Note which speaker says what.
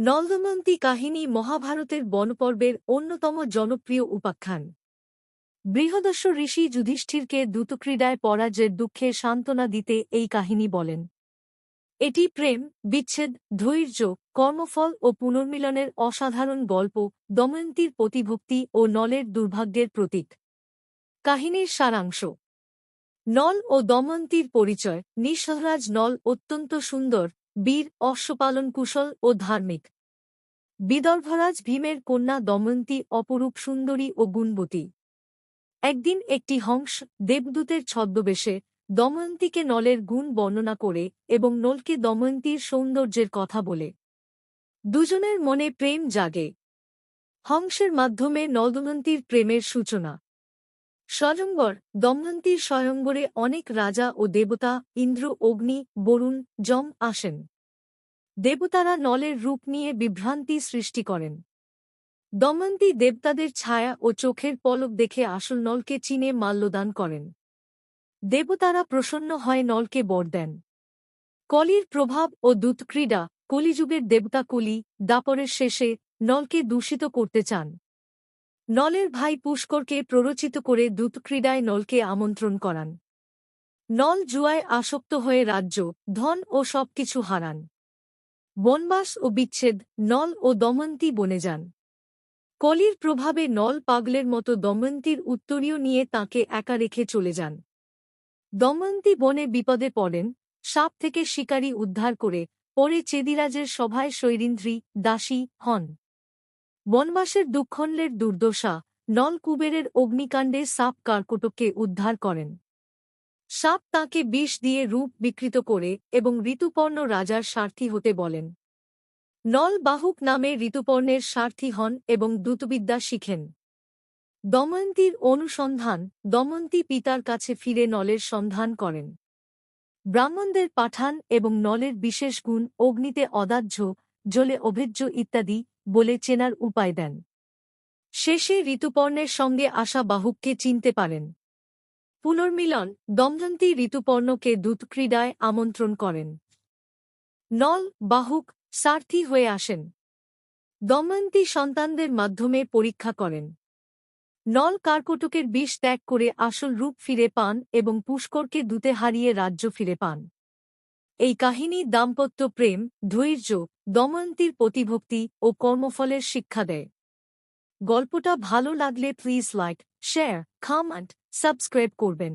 Speaker 1: নলদমন্তী কাহিনী মহাভারতের বনপর্বের অন্যতম জনপ্রিয় উপাখ্যান। বৃহদস্য ঋষি যুধিষ্ঠিরকে দ্যূতক্রীড়ায় পরাজয়ের দুঃখে সান্ত্বনা দিতে এই কাহিনী বলেন। এটি প্রেম, বিচ্ছেদ, ধৈর্য, কর্মফল ও পুনর্মিলনের অসাধারণ গল্প, দময়ন্তীর পতিভক্তি ও নলের দুর্ভাগ্যের প্রতীক। কাহিনীর সারাংশ: নল ও দময়ন্তীর পরিচয়। নিঃস্বরাজ নল অত্যন্ত সুন্দর, বীর, অশ্বপালন কুশল ও ধার্মিক। বিদর্ভরাজ ভীমের কন্যা দময়ন্তী অপরূপ সুন্দরী ও গুণবতী। একদিন একটি হংস দেবদূতের ছদ্মবেশে দময়ন্তীকে নলের গুণ বর্ণনা করে এবং নলকে দময়ন্তীর সৌন্দর্যের কথা বলে। দুজনের মনে প্রেম জাগে। হংসের মাধ্যমে নলদময়ন্তীর প্রেমের সূচনা। স্বয়ংবর। দময়ন্তীর স্বয়ংবরে অনেক রাজা ও দেবতা ইন্দ্র, অগ্নি, বরুণ, যম আসেন। দেবতারা নলের রূপ নিয়ে বিভ্রান্তি সৃষ্টি করেন। দময়ন্তী দেবতাদের ছায়া ও চোখের পলক দেখে আসল নলকে চিনে মাল্যদান করেন। দেবতারা প্রসন্ন হয়ে নলকে বর দেন। কলির প্রভাব ও দ্যূতক্রীড়া। কলিযুগের দেবতা কলি দাপরের শেষে নলকে দূষিত করতে চান। নলের ভাই পুষ্করকে প্ররোচিত করে দ্যূতক্রীড়ায় নলকে আমন্ত্রণ করান। নল জুয়ায় আসক্ত হয়ে রাজ্য, ধন ও সবকিছু হারান। বনবাস ও বিচ্ছেদ। নল ও দময়ন্তী বনে যান। কলির প্রভাবে নল পাগলের মতো দময়ন্তীর উত্তরীয় নিয়ে তাকে একা রেখে চলে যান। দময়ন্তী বনে বিপদে পড়েন, সাপ থেকে শিকারী উদ্ধার করে পরে চেদিরাজের সভায় শৈরিন্দ্রী দাসী হন। বনবাসের দুঃখণ্ডের দুর্দশা। নল কুবেরের অগ্নিকাণ্ডে সাপ কার্কটকে উদ্ধার করেন। সাপ তাঁকে বিষ দিয়ে রূপ বিকৃত করে এবং ঋতুপর্ণ রাজার সারথি হতে বলেন। নল বাহুক নামে ঋতুপর্ণের সারথি হন এবং দ্যূতবিদ্যা শিখেন। দময়ন্তীর অনুসন্ধান। দময়ন্তী পিতার কাছে ফিরে নলের সন্ধান করেন। ব্রাহ্মণদের পাঠান এবং নলের বিশেষ গুণ অগ্নিতে অদাহ্য, জলে অভেদ্য ইত্যাদি বলে চেনার উপায় দেন। শেষে ঋতুপর্ণের সঙ্গে আসা বাহুককে চিনতে পারেন। পুনর্মিলন। দময়ন্তী ঋতুপর্ণকে দ্যূতক্রীড়ায় আমন্ত্রণ করেন। নল, বাহুক সারথি হয়ে আসেন। দময়ন্তী সন্তানদের মাধ্যমে পরীক্ষা করেন। নল কার্কটকের বিষ ত্যাগ করে আসল রূপ ফিরে পান এবং পুষ্করকে দূতে হারিয়ে রাজ্য ফিরে পান। এই কাহিনী দাম্পত্য প্রেম, ধৈর্য, দময়ন্তীর পতিভক্তি ও কর্মফলের শিক্ষা দেয়। গল্পটা ভালো লাগলে please like, share, comment, subscribe করবেন।